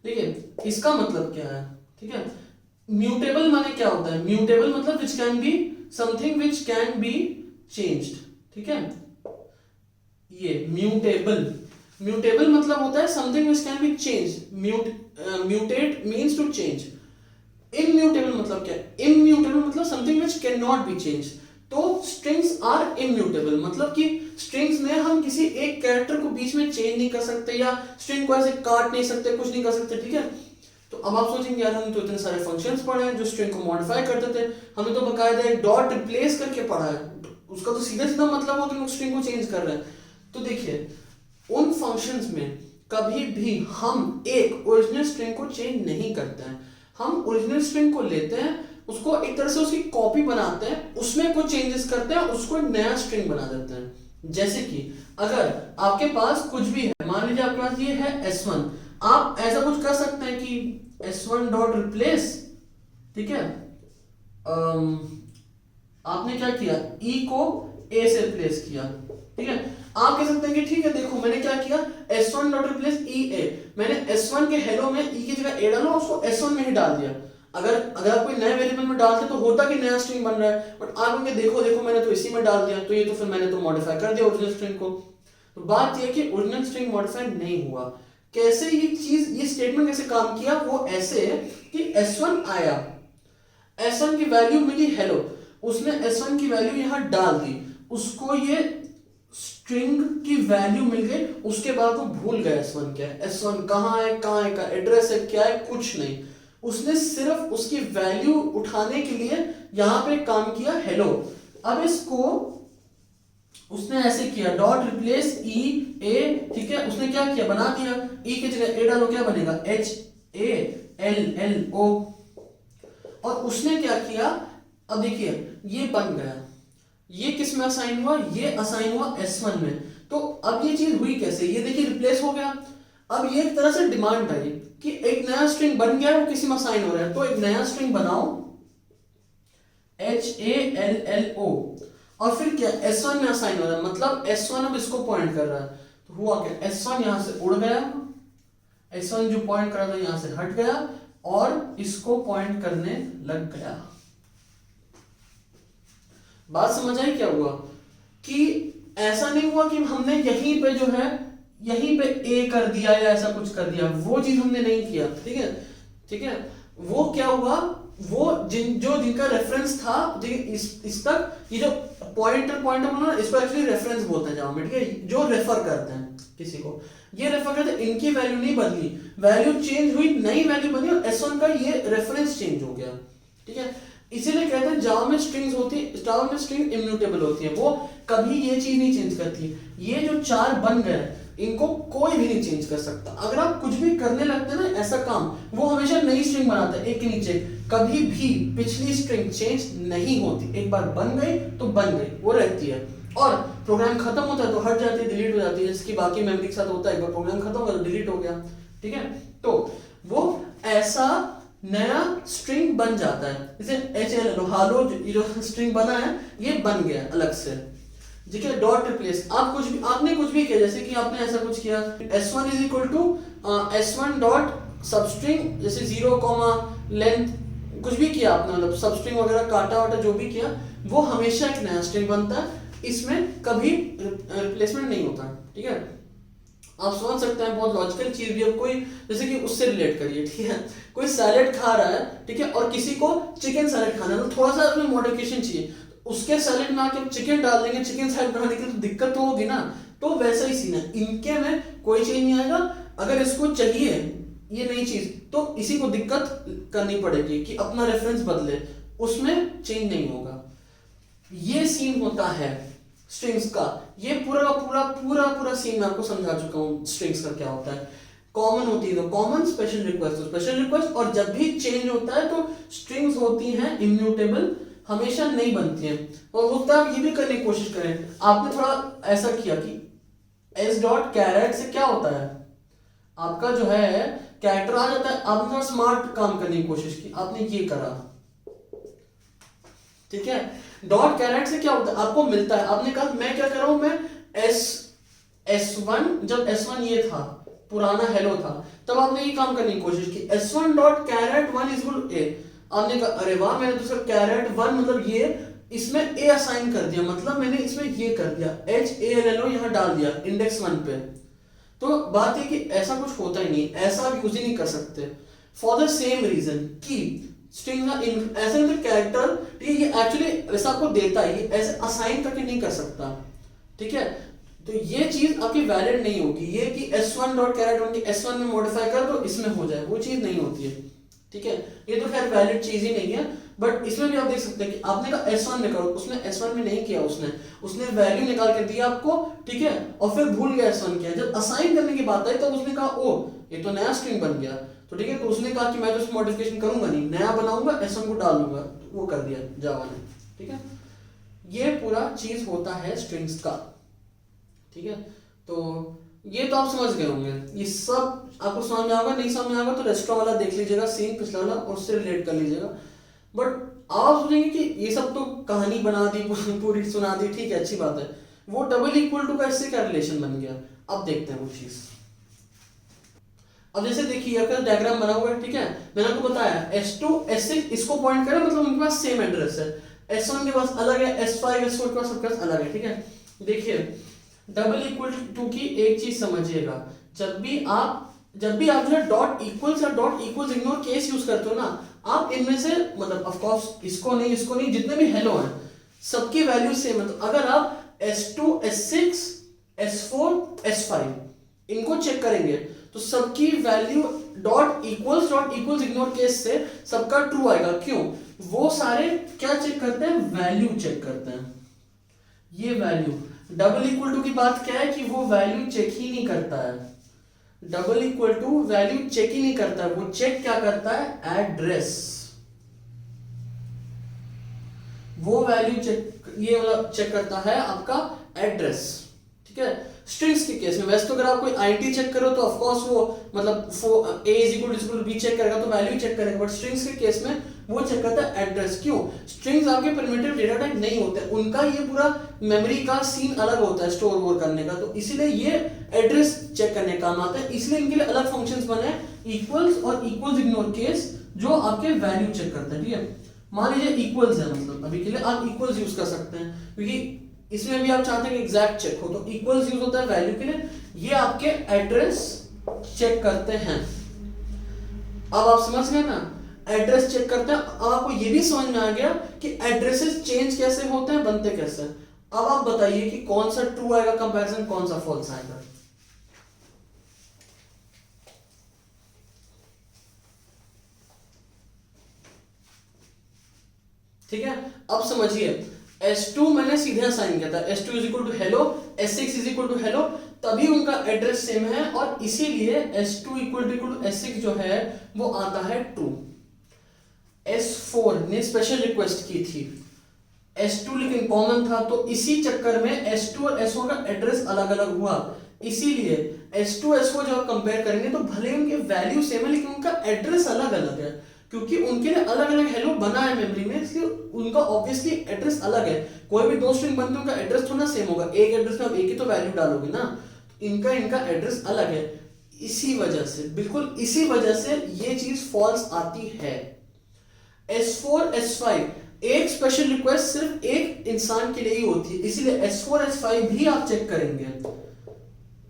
S1: देखिए इसका मतलब क्या है, ठीक है, म्यूटेबल माने क्या होता है, म्यूटेबल मतलब which can be something which can be changed, ठीक है, ये म्यूटेबल, म्यूटेबल मतलब होता है something which can be changed, mutate means to change. Immutable मतलब क्या है, इम्यूटेबल मतलब something which can not be changed. तो स्ट्रिंग्स आर इम्यूटेबल मतलब कि स्ट्रिंग्स में हम किसी एक कैरेक्टर को बीच में चेंज नहीं कर सकते या स्ट्रिंग को ऐसे काट नहीं सकते, कुछ नहीं कर सकते, ठीक है। तो अब आप सोचेंगे यार हमने तो इतने सारे फंक्शंस पढ़े हैं जो स्ट्रिंग को मॉडिफाई करते थे, हमने तो बकायदा एक डॉट रिप्लेस करके पढ़ा है, उसका तो सीधा सीधा मतलब हो कि स्ट्रिंग को चेंज कर रहे हैं। तो देखिए उन फंक्शंस में कभी भी हम एक ओरिजिनल स्ट्रिंग को चेंज नहीं करते हैं, हम ओरिजिनल स्ट्रिंग को लेते हैं, उसको एक तरह से उसकी कॉपी बनाते हैं, उसमें कुछ चेंजेस करते हैं, उसको नया स्ट्रिंग बना देते हैं। जैसे कि अगर आपके पास कुछ भी है, मान लीजिए आपके पास ये है s1, आप ऐसा कुछ कर सकते हैं कि s1 डॉट रिप्लेस, ठीक है, आपने क्या किया, e को a से रिप्लेस किया, ठीक है, आप कह सकते हैं कि ठीक है देखो मैंने क्या किया, s1 dot replace e a, मैंने s1 के हेलो में e की जगह a डाला, उसको s1 में ही डाल दिया। अगर आप कोई नए वेरिएबल में डालते तो होता कि नया स्ट्रिंग बन रहा है, बट आप कहेंगे देखो देखो मैंने तो इसी में डाल दिया, तो ये तो फिर मैंने तो मॉडिफाई कर दिया ओरिजिनल स्ट्रिंग को। तो बात ये कि ओरिजिनल स्ट्रिंग मॉडिफाई नहीं हुआ। कैसे ये चीज, ये स्टेटमेंट कैसे काम किया, वो ऐसे कि s1 आया, s1 की वैल्यू मिली हेलो, उसने s1 की वैल्यू यहां डाल दी, उसको ये स्ट्रिंग की वैल्यू मिल गई, उसके बाद वो भूल गया s1 क्या है, s1 कहाँ है का एड्रेस है क्या है, कुछ नहीं, उसने सिर्फ उसकी वैल्यू उठाने के लिए यहां पे काम किया हेलो। अब इसको उसने ऐसे किया डॉट रिप्लेस ई ए, ठीक है, उसने क्या किया, बना दिया, ई की जगह ए डालो, क्या बनेगा, H A L L O, और उसने क्या किया, अब देखिए ये बन गया, ये किस में असाइन हुआ, ये असाइन हुआ s1 में। तो अब ये चीज हुई कैसे, ये देखिए रिप्लेस हो गया। अब ये एक तरह से डिमांड आई कि एक नया स्ट्रिंग बन गया है, वो किसी में असाइन हो रहा है, तो एक नया स्ट्रिंग बनाओ HALLO, और फिर क्या s1 में असाइन हो रहा है, मतलब s1 अब इसको पॉइंट कर रहा है, तो हुआ क्या, s1 यहां से उड़ गया, s1 जो पॉइंट कर रहा था यहां से हट गया और इसको पॉइंट करने लग गया। बात समझ आई क्या हुआ, कि ऐसा नहीं हुआ कि हमने यहीं पे जो है यहीं पे ए कर दिया या ऐसा कुछ कर दिया, वो चीज हमने नहीं किया, ठीक है, ठीक है। वो क्या हुआ, वो जिनका रेफरेंस था, इस तक ये जो पॉइंटर बोलना, इसको एक्चुअली रेफरेंस बोलते हैं जावा में, ठीक है, जो रेफर करते हैं किसी को, ये रेफर करते हैं, इनकी वैल्यू नहीं बदली, वैल्यू चेंज हुई, नई वैल्यू बनी और s1 का ये रेफरेंस चेंज हो गया, ठीक है। इसीलिए कहते हैं जावा में स्ट्रिंग्स होती है, जावा में स्ट्रिंग इम्यूटेबल होती है, वो कभी ये चीज नहीं चेंज करती। ये जो चार बन गए इनको कोई भी नहीं चेंज कर सकता। अगर आप कुछ भी करने लगते हैं ना ऐसा काम, वो हमेशा नई स्ट्रिंग बनाता है एक के नीचे, कभी भी पिछली स्ट्रिंग चेंज नहीं होती। एक बार बन गई तो बन गई, वो रहती है, और प्रोग्राम खत्म होता है तो हट जाती है, डिलीट हो जाती है, जिसकी बाकी मेमोरी के साथ होता है, एक बार प्रोग्राम खत्म हो गया तो डिलीट हो गया, ठीक है। तो वो ऐसा नया स्ट्रिंग बन जाता है, जैसे HL हालो जो स्ट्रिंग बना है ये बन गया अलग से, ठीक है। डॉट रिप्लेस, आपने कुछ भी किया, जैसे कि आपने ऐसा कुछ किया s1 is equal to s1 dot substring, जैसे 0, लेंथ, कुछ भी किया आपने, मतलब सबस्ट्रिंग वगैरह काटा वाटा जो भी किया, वो हमेशा एक नया स्ट्रिंग बनता है, इसमें कभी रिप्लेसमेंट नहीं होता, ठीक है। आप समझ सकते हैं, बहुत लॉजिकल चीज भी। अब कोई जैसे कि उससे रिलेट करिए, ठीक है, कोई सैलेड खा रहा है, ठीक है, और किसी को चिकन सैलेड खाना है, तो थोड़ा सा उसमें मॉडिफिकेशन चाहिए, उसके सैलेड में आके चिकन डाल देंगे, चिकन सैलेड बनाने के लिए तो दिक्कत तो होगी ना। तो वैसा ही सीन है, इनके में कोई चेंज नहीं आएगा। अगर इसको चाहिए ये नई चीज, तो इसी को दिक्कत करनी पड़ेगी कि अपना रेफरेंस बदले, उसमें चेंज नहीं होगा। ये सीन होता है स्ट्रिंग्स का। ये पूरा सीन मैं आपको समझा चुका हूँ स्ट्रिंग्स का क्या होता है। कॉमन होती है तो कॉमन, स्पेशल रिक्वेस्ट तो स्पेशल रिक्वेस्ट, और जब भी चेंज होता है तो स्ट्रिंग्स होती हैं इम्यूटेबल, हमेशा नहीं बनती है। और होता है आप ये भी करने की कोशिश करें, आपने थोड़ा ऐसा किया कि एस डॉट कैरेट से क्या होता है, आपका जो है कैरेक्टर आ जाता है। आपने थोड़ा स्मार्ट काम करने की कोशिश की, आपने ये करा, ठीक है। डॉट कैरेट से क्या होता है, आपको मिलता है, आपने कहा मैं क्या कर रहा हूं, मैं S1, जब S1 ये था पुराना हेलो था, तब आपने ये काम करने की कोशिश की, S1 dot caret 1 is equal to a. आपने कहा अरे वाह, मैंने तो सर कैरेट 1 मतलब ये, इसमें ए असाइन कर दिया, मतलब मैंने इसमें ये कर दिया, HALLO यहां डाल दिया इंडेक्स 1 पे। तो बात है कि ऐसा कुछ होता ही नहीं, ऐसा आप यूज ही नहीं कर सकते फॉर द सेम रीजन कि स्ट्रिंग ऐसे मतलब कैरेक्टर ये एक्चुअली वैसा आपको देता है, ये ऐसे असाइन करके नहीं कर सकता, ठीक है। तो ये चीज आपकी वैलिड नहीं होगी, ये कि S1 डॉट कैरेट 1 की S1 में मॉडिफाई कर तो इसमें हो जाए, वो चीज नहीं होती है, ठीक है। ये तो खैर वैलिड चीज ही नहीं है, बट इसमें भी आप देख सकते हैं कि आपने कहा S1 में करो, उसने S1 में नहीं किया, उसने वैल्यू निकाल के दिया आपको, ठीक है, और फिर भूल गया S1 किया। जब असाइन करने की बात आई तब उसने कहा ओ ये तो नया स्ट्रिंग बन गया, तो ठीक है, तो उसने कहा कि मैं तो इसमें मॉडिफिकेशन करूंगा नहीं, नया बनाऊंगा, S1 को डाल दूंगा, तो वो कर दिया जावा ने, ठीक है। ये पूरा चीज होता है स्ट्रिंग्स का, ठीक है। तो ये तो आप समझ गए होंगे, ये सब आपको समझ में आएगा, नहीं समझ में आएगा तो रेस्टोरेंट वाला देख लीजिएगा सीन पिछला वाला, और उससे रिलेट कर लीजिएगा। बट आप सोचेंगे कि ये सब तो कहानी बना दी, पूरी सुना दी, ठीक है, अच्छी बात है, वो डबल इक्वल टू का इससे क्या रिलेशन बन गया, अब देखते हैं वो चीज। अब जैसे देखिए आपका डायग्राम बना हुआ है, ठीक है, मैंने आपको बताया S2 S6 इसको पॉइंट करें, मतलब उनके पास सेम एड्रेस है, S1 के पास अलग है, S5 S4 के पास सबके पास अलग है, ठीक है। देखिए डबल इक्वल टू की एक चीज समझिएगा, जब भी आप जो है डॉट इक्वल्स या dot equals ignore case use करते हो ना, आप इनमें से मतलब ऑफ कोर्स इसको नहीं जितने भी हेलो हैं सबकी वैल्यू सेम है। तो अगर आप S2 S6 S4 S5 इनको चेक करेंगे तो सबकी value dot equals ignore case से सबका ट्रू आएगा। क्यों? वो सारे क्या चेक करते हैं, वैल्यू चेक करते हैं। ये वैल्यू डबल इक्वल टू की बात क्या है कि वो वैल्यू चेक ही नहीं करता है, double equal to value check ही नहीं करता है, वो चेक क्या करता है, एड्रेस। वो वैल्यू चेक, ये वाला चेक करता है आपका एड्रेस, ठीक है। स्ट्रिंग्स के केस में वैसे तो अगर आप कोई आईटी चेक करो तो ऑफ कोर्स वो मतलब a is equal to b check करेगा तो वैल्यू चेक करेगा, बट स्ट्रिंग्स के केस में वो चेक करता है एड्रेस। क्यों? स्ट्रिंग्स आपके प्रिमिटिव डेटा टाइप नहीं होते, उनका ये पूरा मेमोरी का सीन अलग होता है स्टोर वोर करने का, तो इसीलिए ये एड्रेस चेक करने काम आता है। इसलिए इनके लिए अलग फंक्शंस बने, इक्वल्स और इक्वल्स इग्नोर केस, जो आपके वैल्यू चेक करते हैं, ठीक है। मान लीजिए इक्वल्स है, मतलब अभी के लिए आप इक्वल्स यूज कर सकते हैं क्योंकि इसमें भी आप चाहते हैं कि एग्जैक्ट चेक हो, तो इक्वल्स यूज होता है वैल्यू के लिए, ये आपके एड्रेस चेक करते हैं। अब आप समझ गए ना, एड्रेस चेक करते हैं। अब आपको ये भी समझ में आ गया कि एड्रेसेस चेंज कैसे होते हैं, बनते कैसे। अब आप बताइए कि कौन सा ट्रू आएगा कंपैरिजन, कौन सा फॉल्स आएगा। ठीक है, अब समझिए S2 मैंने सीधे असाइन किया था, S2 is equal to hello, S6 is equal to hello, तभी उनका एड्रेस सेम है और इसीलिए S2 इक्वल टू S6 जो है वो आता है ट्रू। S4 ने स्पेशल रिक्वेस्ट की थी, S2 लेकिन कॉमन था, तो इसी चक्कर में S2 और S4 का एड्रेस अलग अलग हुआ। इसीलिए S2 S4 जब आप कंपेयर करेंगे तो भले उनके वैल्यू सेम है लेकिन उनका एड्रेस अलग अलग है, क्योंकि उनके लिए अलग अलग हेलो बना है मेमोरी में, इसलिए उनका ऑब्वियसली एड्रेस अलग है। कोई भी दो स्ट्रिंग बनते हैं उनका एड्रेस थोड़ा सेम होगा, एक एड्रेस में आप एक ही तो वैल्यू डालोगे ना, इनका एड्रेस अलग है। इसी वजह से, बिल्कुल इसी वजह से ये चीज फॉल्स आती है। S4 S5 एक स्पेशल रिक्वेस्ट सिर्फ एक इंसान के लिए ही होती है, इसीलिए S4 S5 भी आप चेक करेंगे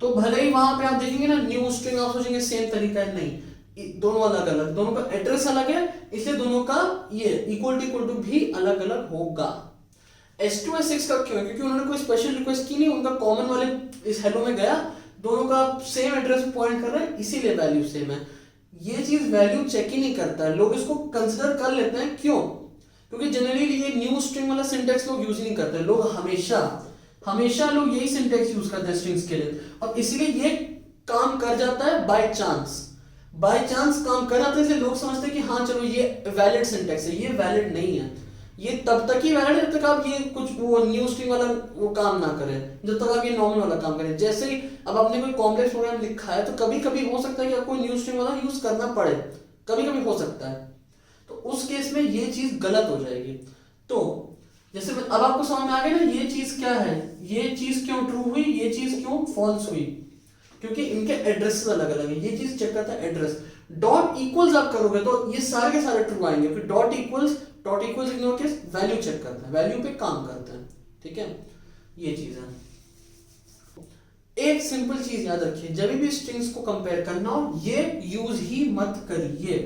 S1: तो भले ही वहां पे आप देखेंगे ना न्यू स्ट्रिंग, आप सोचेंगे सेम तरीका है, नहीं, दोनों अलग अलग, दोनों का एड्रेस अलग है, इसलिए दोनों का ये इक्वल टू भी अलग अलग होगा। S2 S6 का क्यों? क्योंकि उन्होंने कोई स्पेशल रिक्वेस्ट की नहीं, उनका कॉमन वाले इस हेलो में गया, दोनों का सेम एड्रेस पे पॉइंट कर रहे हैं, इसीलिए वैल्यू सेम है। ये चीज वैल्यू चेक ही नहीं करता है, लोग इसको कंसिडर कर लेते हैं। क्यों? क्योंकि जनरली ये न्यू स्ट्रिंग वाला सिंटेक्स लोग यूज ही नहीं करते, लोग हमेशा लोग यही सिंटेक्स यूज करते हैं स्ट्रिंग्स के लिए, और इसीलिए ये काम कर जाता है बाय चांस काम कर जाते हैं, इसलिए लोग समझते हैं कि हाँ चलो ये वैलिड सिंटेक्स है, ये वैलिड नहीं है। ये तब तक ही वैलिड है जब तक आप ये कुछ वो न्यू स्ट्रिंग वाला वो काम ना करें, जब तक आप ये नॉर्मल वाला काम करें। जैसे ही अब आपने कोई कॉम्प्लेक्स प्रोग्राम लिखा है तो कभी कभी हो सकता है कि आपको न्यू स्ट्रिंग वाला यूज करना पड़े, कभी कभी हो सकता है, तो उस केस में ये चीज गलत हो जाएगी। तो जैसे अब आपको समझ में आ गया ना ये चीज क्या है, ये चीज क्यों ट्रू हुई, ये चीज क्यों फॉल्स हुई, क्योंकि इनके एड्रेसेस अलग अलग है। ये चीज चेक करता है एड्रेस। डॉट इक्वल्स आप करोगे तो ये सारे के सारे ट्रू आएंगे, फिर डॉट इक्वल्स इग्नोर के वैल्यू चेक करता है, वैल्यू पे काम करता है, ठीक है, ये चीज है। एक सिंपल चीज याद रखिए, जब भी स्ट्रिंग्स को कंपेयर करना हो ये यूज ही मत करिए,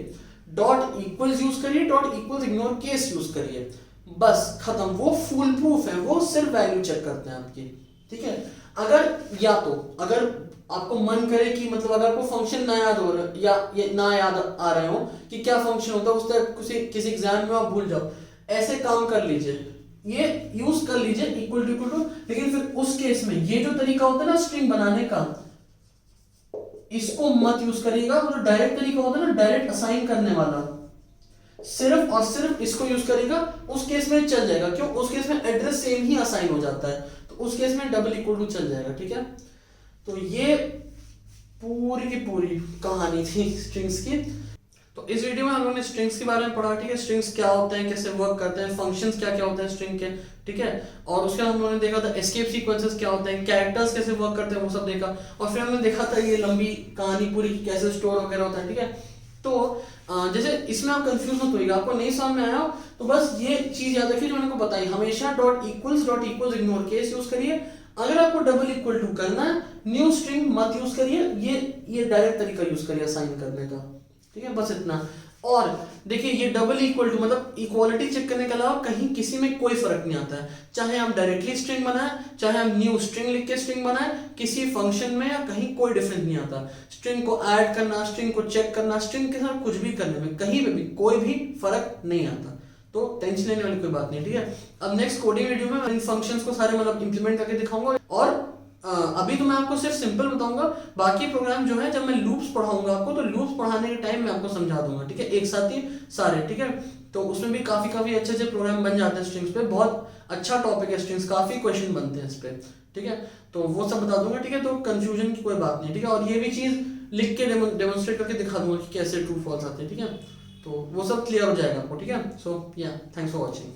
S1: डॉट इक्वल्स यूज करिए, dot equals ignore case use करिए, बस खत्म। वो फुल प्रूफ है, वो सिर्फ वैल्यू चेक करते हैं आपकी, ठीक है। अगर या तो अगर आपको मन करे कि मतलब अगर आपको फंक्शन ना याद हो रहा या ये ना याद आ रहे हो कि क्या फंक्शन होता है, उस तरह किसी एग्जाम में आप भूल जाओ, ऐसे काम कर लीजिए, ये यूज कर लीजिए इक्वल टू, लेकिन फिर उस केस में ये जो तरीका होता है ना स्ट्रिंग बनाने का, इसको मत यूज करिएगा। वो जो डायरेक्ट तरीका होता है ना डायरेक्ट असाइन करने वाला, सिर्फ और सिर्फ इसको यूज करेगा, उस केस में चल जाएगा। क्यों? उस केस में एड्रेस सेम ही असाइन हो जाता है, तो उस केस में डबल इक्वल टू चल जाएगा, ठीक है। तो ये पूरी की पूरी कहानी थी स्ट्रिंग्स की। तो इस वीडियो में हम लोगों ने स्ट्रिंग्स के बारे में पढ़ा, ठीक है, स्ट्रिंग्स क्या होते हैं, कैसे वर्क करते हैं, फंक्शंस क्या क्या होते हैं स्ट्रिंग के, ठीक है। और उसके बाद हम लोगों ने देखा था एस्केप सीक्वेंसेस क्या होते हैं, कैरेक्टर्स कैसे वर्क करते हैं, वो सब देखा। और फिर हमने देखा था ये लंबी कहानी पूरी कैसे स्टोर वगैरह होता है, ठीक है। तो जैसे इसमें आप कंफ्यूज मत होइएगा, आपको नहीं समझ में आया हो तो बस ये चीज याद रखिए जो मैंने आपको बताई, हमेशा dot equals ignore case use करिए। अगर आपको डबल इक्वल टू करना है, न्यू स्ट्रिंग मत यूज करिए, ये डायरेक्ट तरीका यूज करिए असाइन करने का, ठीक है, बस इतना। और देखिए ये डबल इक्वल टू मतलब इक्वालिटी चेक करने के अलावा कहीं किसी में कोई फर्क नहीं आता है, चाहे हम डायरेक्टली स्ट्रिंग बनाए, चाहे हम न्यू स्ट्रिंग लिख के स्ट्रिंग बनाए, किसी फंक्शन में या कहीं कोई डिफरेंस नहीं आता। स्ट्रिंग को ऐड करना, स्ट्रिंग को चेक करना, स्ट्रिंग के साथ कुछ भी करने में कहीं पे भी कोई भी फर्क नहीं आता, तो टेंशन लेने वाली कोई बात नहीं, ठीक है। अब नेक्स्ट कोडिंग वीडियो में इन फंक्शंस को सारे मतलब इंप्लीमेंट करके दिखाऊंगा। और अभी तो मैं आपको सिर्फ सिंपल बताऊंगा, बाकी प्रोग्राम जो है जब मैं लूप्स पढ़ाऊंगा आपको तो लूप्स पढ़ाने के टाइम मैं आपको समझा दूंगा, ठीक है, एक साथ ही सारे, ठीक है। तो उसमें भी काफी अच्छे अच्छे प्रोग्राम बन जाते हैं स्ट्रिंग्स पे, बहुत अच्छा टॉपिक है स्ट्रिंग्स, काफी क्वेश्चन बनते हैं इस पे, ठीक है। तो वो सब बता दूंगा, ठीक है, तो कंफ्यूजन की कोई बात नहीं, ठीक है। और ये भी चीज लिख के डेमोन्स्ट्रेट करके दिखा दूंगा कि कैसे ट्रू फॉल्स आते हैं, ठीक है। तो वो सब क्लियर हो जाएगा आपको, ठीक है। सो या थैंक्स फॉर वॉचिंग।